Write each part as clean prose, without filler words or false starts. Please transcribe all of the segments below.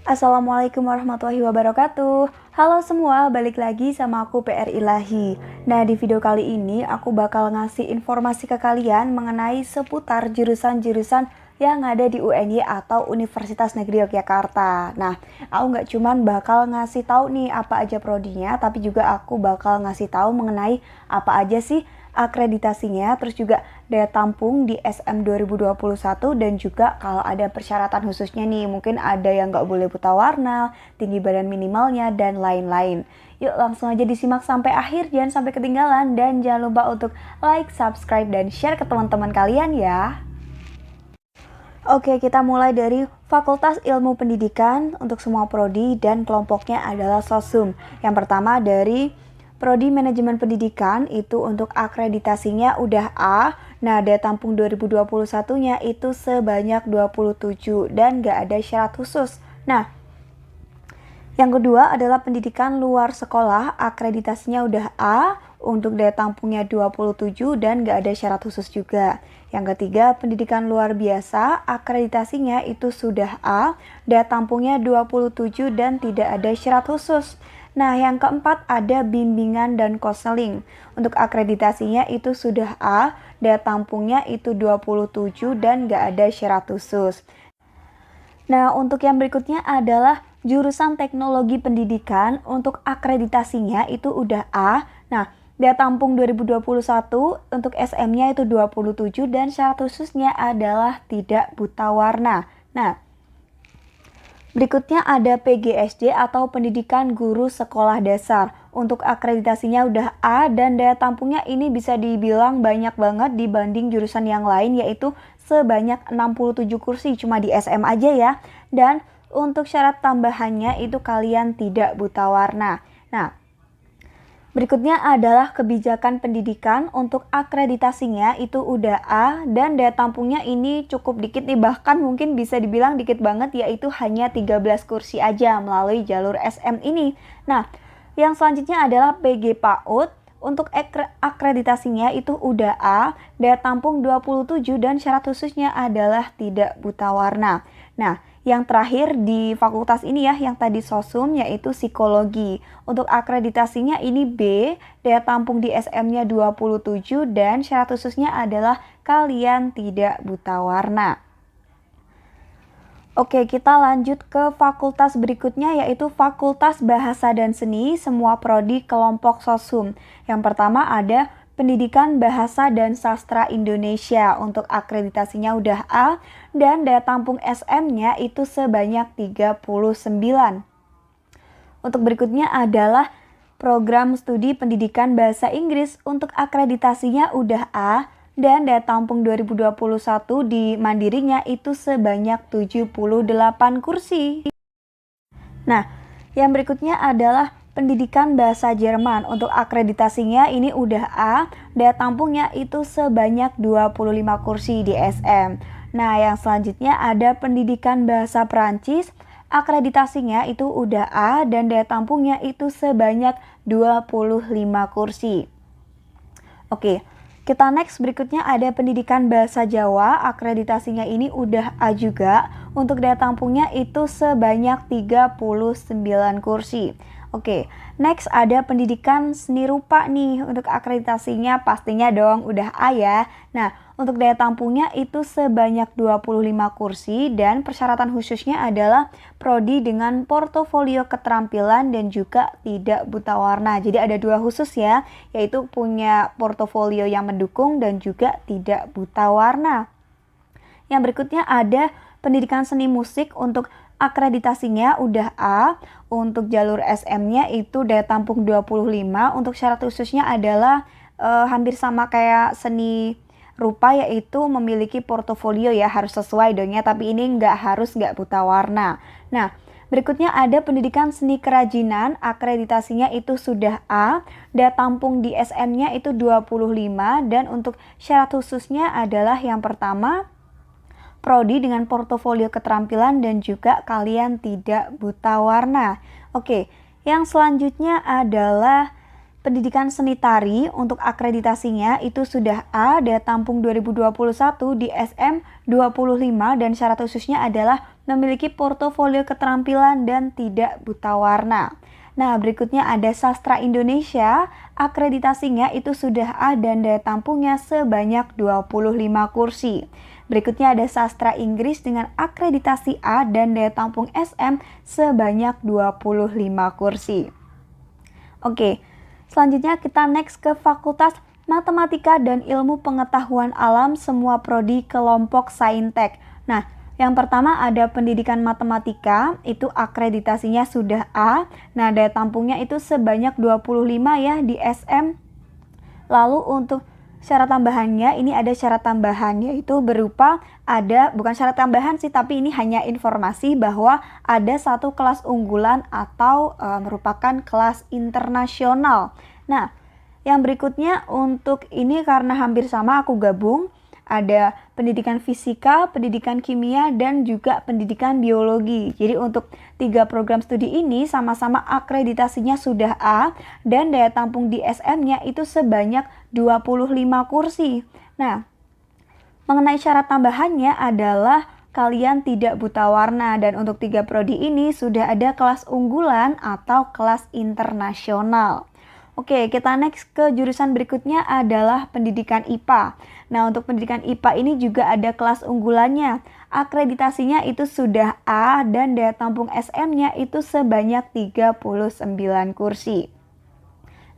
Assalamualaikum warahmatullahi wabarakatuh. Halo semua, balik lagi sama aku PR Ilahi. Nah, di video kali ini aku bakal ngasih informasi ke kalian mengenai seputar jurusan-jurusan yang ada di UNY atau Universitas Negeri Yogyakarta. Nah, aku nggak cuman bakal ngasih tahu nih apa aja prodinya, tapi juga aku bakal ngasih tahu mengenai apa aja sih akreditasinya, terus juga daya tampung di SM 2021 dan juga kalau ada persyaratan khususnya nih, mungkin ada yang nggak boleh buta warna, tinggi badan minimalnya, dan lain-lain. Yuk langsung aja disimak sampai akhir, jangan sampai ketinggalan, dan jangan lupa untuk like, subscribe, dan share ke teman-teman kalian ya. Oke, kita mulai dari Fakultas Ilmu Pendidikan untuk semua prodi dan kelompoknya adalah SOSUM. Yang pertama dari Prodi Manajemen Pendidikan itu untuk akreditasinya udah A. Nah, daya tampung 2021-nya itu sebanyak 27 dan gak ada syarat khusus. Nah, yang kedua adalah pendidikan luar sekolah, akreditasinya udah A, untuk daya tampungnya 27 dan gak ada syarat khusus juga. Yang ketiga, pendidikan luar biasa, akreditasinya itu sudah A, daya tampungnya 27 dan tidak ada syarat khusus. Nah, yang keempat ada bimbingan dan konseling. Untuk akreditasinya itu sudah A, daya tampungnya itu 27 dan gak ada syarat khusus. Nah, untuk yang berikutnya adalah jurusan teknologi pendidikan. Untuk akreditasinya itu udah A. Nah, daya tampung 2021 untuk SM-nya itu 27 dan syarat khususnya adalah tidak buta warna. Nah, berikutnya ada PGSD atau Pendidikan Guru Sekolah Dasar. Untuk akreditasinya udah A dan daya tampungnya ini bisa dibilang banyak banget dibanding jurusan yang lain, yaitu sebanyak 67 kursi cuma di SM aja ya. Dan untuk syarat tambahannya itu kalian tidak buta warna. Nah, berikutnya adalah kebijakan pendidikan. Untuk akreditasinya itu udah A dan daya tampungnya ini cukup dikit nih, bahkan mungkin bisa dibilang dikit banget, yaitu hanya 13 kursi aja melalui jalur SM ini. Nah, yang selanjutnya adalah PG PAUD. Untuk akreditasinya itu udah A, daya tampung 27 dan syarat khususnya adalah tidak buta warna. Nah, yang terakhir di fakultas ini ya, yang tadi SOSUM yaitu psikologi. Untuk akreditasinya ini B, daya tampung di SM-nya 27 dan syarat khususnya adalah kalian tidak buta warna. Oke, kita lanjut ke fakultas berikutnya yaitu Fakultas Bahasa dan Seni, semua prodi kelompok SOSUM. Yang pertama ada Pendidikan Bahasa dan Sastra Indonesia. Untuk akreditasinya udah A dan daya tampung SM-nya itu sebanyak 39. Untuk berikutnya adalah Program Studi Pendidikan Bahasa Inggris. Untuk akreditasinya udah A dan daya tampung 2021 di mandirinya itu sebanyak 78 kursi. Nah, yang berikutnya adalah Pendidikan Bahasa Jerman. Untuk akreditasinya ini udah A, daya tampungnya itu sebanyak 25 kursi di SM. Nah, yang selanjutnya ada Pendidikan Bahasa Perancis. Akreditasinya itu udah A dan daya tampungnya itu sebanyak 25 kursi. Oke, kita next berikutnya ada Pendidikan Bahasa Jawa. Akreditasinya ini udah A juga. Untuk daya tampungnya itu sebanyak 39 kursi. Oke, next ada Pendidikan Seni Rupa nih. Untuk akreditasinya pastinya dong udah A ya. Nah, untuk daya tampungnya itu sebanyak 25 kursi dan persyaratan khususnya adalah prodi dengan portofolio keterampilan dan juga tidak buta warna. Jadi ada dua khusus ya, yaitu punya portofolio yang mendukung dan juga tidak buta warna. Yang berikutnya ada Pendidikan Seni Musik. Untuk akreditasinya udah A. Untuk jalur SM-nya itu daya tampung 25. Untuk syarat khususnya adalah hampir sama kayak seni rupa, yaitu memiliki portofolio ya, harus sesuai dong ya, tapi ini nggak buta warna. Nah, berikutnya ada Pendidikan Seni Kerajinan. Akreditasinya itu sudah A, daya tampung di SM-nya itu 25 dan untuk syarat khususnya adalah yang pertama prodi dengan portofolio keterampilan dan juga kalian tidak buta warna. Oke, yang selanjutnya adalah pendidikan seni tari untuk akreditasinya itu sudah A, daya tampung 2021 di SM 25 dan syarat khususnya adalah memiliki portofolio keterampilan dan tidak buta warna. Nah, berikutnya ada sastra Indonesia, akreditasinya itu sudah A dan daya tampungnya sebanyak 25 kursi. Berikutnya ada sastra Inggris dengan akreditasi A dan daya tampung SM sebanyak 25 kursi. Oke, selanjutnya kita next ke Fakultas Matematika dan Ilmu Pengetahuan Alam semua prodi kelompok Saintek. Nah, yang pertama ada pendidikan matematika, itu akreditasinya sudah A. Nah, daya tampungnya itu sebanyak 25 ya di SM. Lalu untuk syarat tambahannya, ini ada syarat tambahan yaitu berupa bukan syarat tambahan sih, tapi ini hanya informasi bahwa ada satu kelas unggulan atau merupakan kelas internasional. Nah, yang berikutnya untuk ini karena hampir sama aku gabung, ada pendidikan fisika, pendidikan kimia, dan juga pendidikan biologi. Jadi untuk 3 program studi ini sama-sama akreditasinya sudah A dan daya tampung di SM-nya itu sebanyak 25 kursi. Nah, mengenai syarat tambahannya adalah kalian tidak buta warna dan untuk 3 prodi ini sudah ada kelas unggulan atau kelas internasional. Oke, kita next ke jurusan berikutnya adalah pendidikan IPA. Nah, untuk pendidikan IPA ini juga ada kelas unggulannya. Akreditasinya itu sudah A dan daya tampung SM-nya itu sebanyak 39 kursi.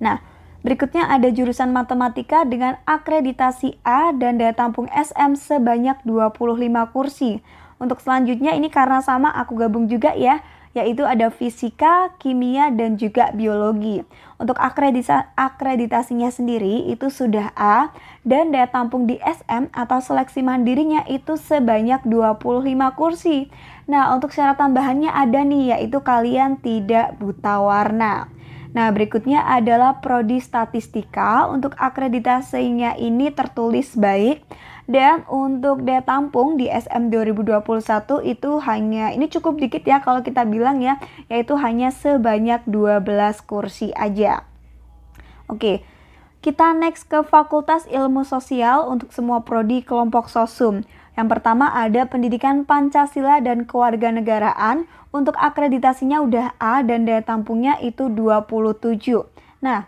Nah, berikutnya ada jurusan matematika dengan akreditasi A dan daya tampung SM sebanyak 25 kursi. Untuk selanjutnya ini karena sama aku gabung juga ya, yaitu ada fisika, kimia, dan juga biologi. Untuk akreditasinya sendiri itu sudah A dan daya tampung di SM atau seleksi mandirinya itu sebanyak 25 kursi. Nah, untuk syarat tambahannya ada nih, yaitu kalian tidak buta warna. Nah, berikutnya adalah prodi statistika. Untuk akreditasinya ini tertulis baik. Dan untuk daya tampung di SM 2021 itu hanya, ini cukup dikit ya kalau kita bilang ya, yaitu hanya sebanyak 12 kursi aja. Oke, kita next ke Fakultas Ilmu Sosial untuk semua prodi kelompok Sosum. Yang pertama ada pendidikan Pancasila dan Kewarganegaraan. Untuk akreditasinya udah A dan daya tampungnya itu 27. Nah,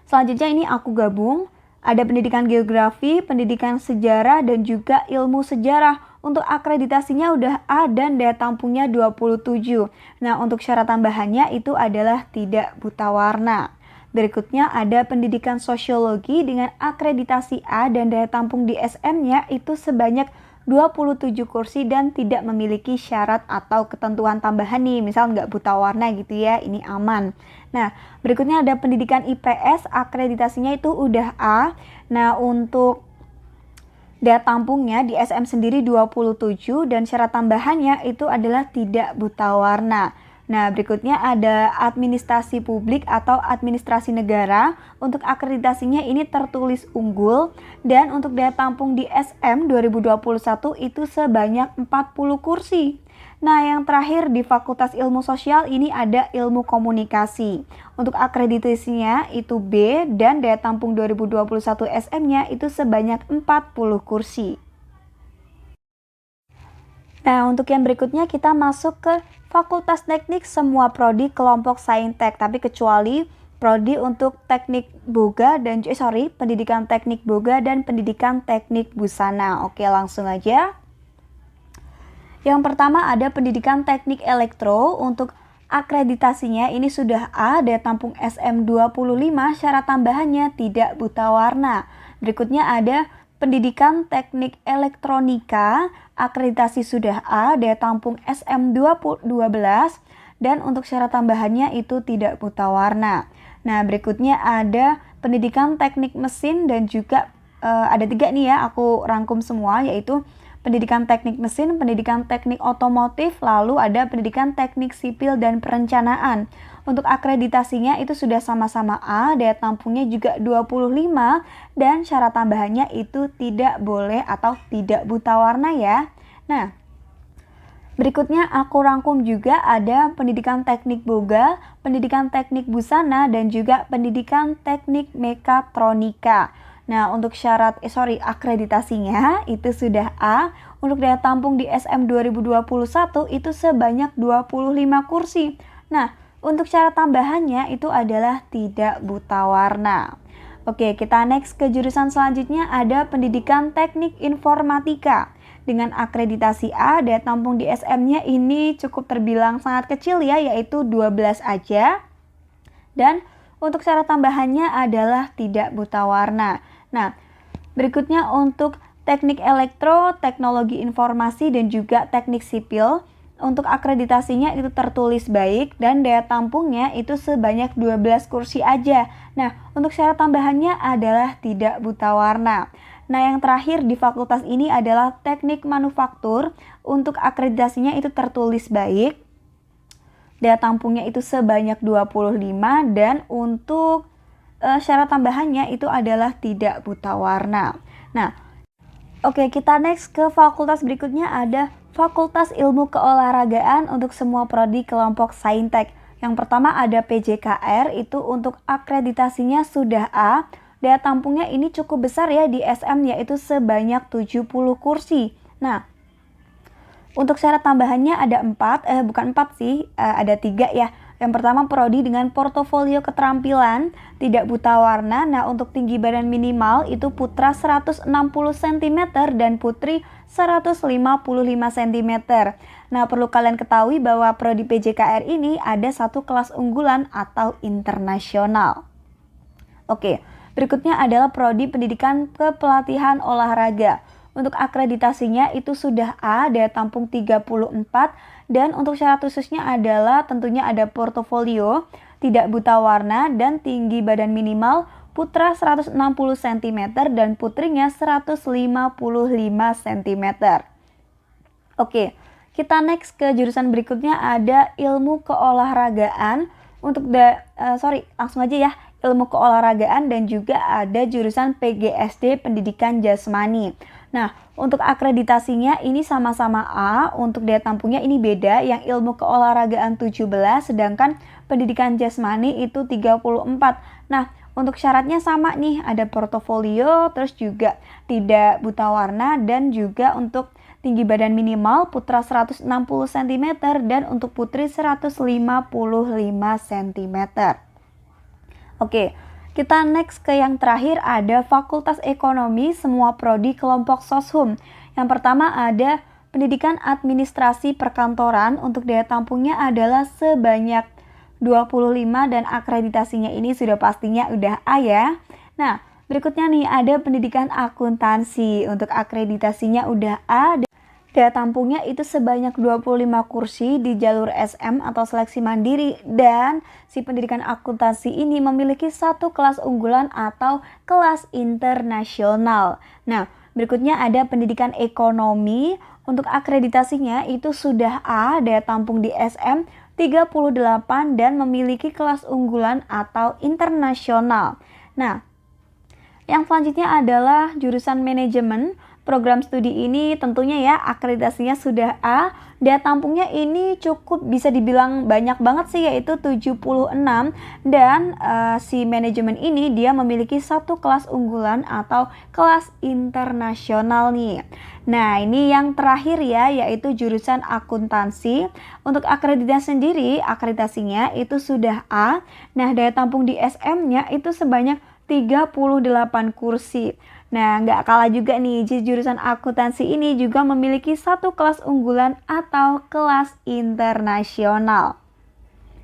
selanjutnya ini aku gabung. Ada pendidikan geografi, pendidikan sejarah, dan juga ilmu sejarah. Untuk akreditasinya udah A dan daya tampungnya 27. Nah, untuk syarat tambahannya itu adalah tidak buta warna. Berikutnya ada pendidikan sosiologi dengan akreditasi A dan daya tampung di SM-nya itu sebanyak 27 kursi dan tidak memiliki syarat atau ketentuan tambahan nih, misal nggak buta warna gitu ya, ini aman. Nah, berikutnya ada pendidikan IPS, akreditasinya itu udah A. Nah, untuk daya tampungnya di SM sendiri 27 dan syarat tambahannya itu adalah tidak buta warna. Nah, berikutnya ada administrasi publik atau administrasi negara. Untuk akreditasinya ini tertulis unggul dan untuk daya tampung di SM 2021 itu sebanyak 40 kursi. Nah, yang terakhir di Fakultas Ilmu Sosial ini ada ilmu komunikasi. Untuk akreditasinya itu B dan daya tampung 2021 SM-nya itu sebanyak 40 kursi. Nah, untuk yang berikutnya kita masuk ke Fakultas Teknik semua prodi kelompok Saintek, tapi kecuali prodi untuk teknik boga dan pendidikan teknik boga dan pendidikan teknik busana. Oke, langsung aja. Yang pertama ada pendidikan teknik elektro. Untuk akreditasinya ini sudah A, daya tampung SM 25, syarat tambahannya tidak buta warna. Berikutnya ada pendidikan teknik elektronika, akreditasi sudah A, daya tampung SM 12, dan untuk syarat tambahannya itu tidak buta warna. Nah, berikutnya ada pendidikan teknik mesin dan juga ada 3 nih ya, aku rangkum semua, yaitu pendidikan teknik mesin, pendidikan teknik otomotif, lalu ada pendidikan teknik sipil dan perencanaan. Untuk akreditasinya itu sudah sama-sama A, daya tampungnya juga 25, dan syarat tambahannya itu tidak boleh atau tidak buta warna ya. Nah, Berikutnya aku rangkum juga ada pendidikan teknik boga, pendidikan teknik busana, dan juga pendidikan teknik mekatronika. Nah, untuk akreditasinya itu sudah A. Untuk daya tampung di SM 2021 itu sebanyak 25 kursi. Nah, untuk syarat tambahannya itu adalah tidak buta warna. Oke, kita next ke jurusan selanjutnya ada pendidikan teknik informatika. Dengan akreditasi A, daya tampung di SM-nya ini cukup terbilang sangat kecil ya, yaitu 12 aja. Dan untuk syarat tambahannya adalah tidak buta warna. Nah, berikutnya untuk teknik elektro, teknologi informasi, dan juga teknik sipil. Untuk akreditasinya itu tertulis baik dan daya tampungnya itu sebanyak 12 kursi aja. Nah, untuk syarat tambahannya adalah tidak buta warna. Nah, yang terakhir di fakultas ini adalah teknik manufaktur. Untuk akreditasinya itu tertulis baik. Daya tampungnya itu sebanyak 25 dan untuk syarat tambahannya itu adalah tidak buta warna. Nah, oke, kita next ke fakultas berikutnya ada Fakultas Ilmu Keolahragaan untuk semua prodi kelompok Saintek. Yang pertama ada PJKR, itu untuk akreditasinya sudah A. Daya tampungnya ini cukup besar ya di SM, yaitu sebanyak 70 kursi. Nah, untuk syarat tambahannya ada 4 ada 3 ya. Yang pertama prodi dengan portofolio keterampilan, tidak buta warna. Nah, untuk tinggi badan minimal itu putra 160 cm dan putri 155 cm. Nah, perlu kalian ketahui bahwa prodi PJKR ini ada satu kelas unggulan atau internasional. Oke, berikutnya adalah prodi pendidikan kepelatihan olahraga. Untuk akreditasinya itu sudah A, daya tampung 34, dan untuk syarat khususnya adalah tentunya ada portofolio, tidak buta warna, dan tinggi badan minimal putra 160 cm dan putrinya 155 cm. Oke, kita next ke jurusan berikutnya ada ilmu keolahragaan. Langsung aja ya, ilmu keolahragaan dan juga ada jurusan PGSD pendidikan jasmani. Nah, untuk akreditasinya ini sama-sama A, untuk daya tampungnya ini beda, yang ilmu keolahragaan 17, sedangkan pendidikan jasmani itu 34. Nah, untuk syaratnya sama nih, ada portofolio, terus juga tidak buta warna, dan juga untuk tinggi badan minimal putra 160 cm dan untuk putri 155 cm. Oke, kita next ke yang terakhir ada Fakultas Ekonomi semua prodi kelompok Soshum. Yang pertama ada pendidikan administrasi perkantoran, untuk daya tampungnya adalah sebanyak 25 dan akreditasinya ini sudah pastinya udah A ya. Nah, berikutnya nih ada pendidikan akuntansi, untuk akreditasinya udah A. Daya tampungnya itu sebanyak 25 kursi di jalur SM atau seleksi mandiri, dan si pendidikan akuntansi ini memiliki satu kelas unggulan atau kelas internasional. Nah, berikutnya ada pendidikan ekonomi, untuk akreditasinya itu sudah A, daya tampung di SM 38 dan memiliki kelas unggulan atau internasional. Nah, yang selanjutnya adalah jurusan manajemen. Program studi ini tentunya ya akreditasinya sudah A, daya tampungnya ini cukup bisa dibilang banyak banget sih, yaitu 76, dan si manajemen ini dia memiliki satu kelas unggulan atau kelas internasional nih. Nah, ini yang terakhir ya, yaitu jurusan akuntansi. Untuk akreditasi sendiri, akreditasinya itu sudah A. Nah, daya tampung di SM-nya itu sebanyak 38 kursi. Nah, nggak kalah juga nih, jurusan akuntansi ini juga memiliki satu kelas unggulan atau kelas internasional.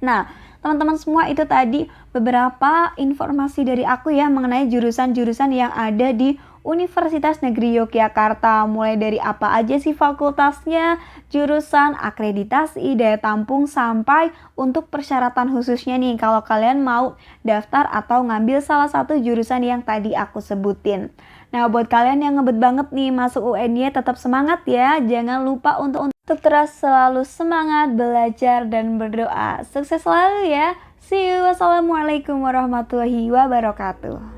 Nah, teman-teman semua, itu tadi beberapa informasi dari aku ya mengenai jurusan-jurusan yang ada di Universitas Negeri Yogyakarta. Mulai dari apa aja sih fakultasnya, jurusan, akreditasi, daya tampung, sampai untuk persyaratan khususnya nih kalau kalian mau daftar atau ngambil salah satu jurusan yang tadi aku sebutin. Nah, buat kalian yang ngebet banget nih masuk UNY, tetap semangat ya. Jangan lupa untuk terus selalu semangat belajar dan berdoa. Sukses selalu ya. See you. Wassalamualaikum warahmatullahi wabarakatuh.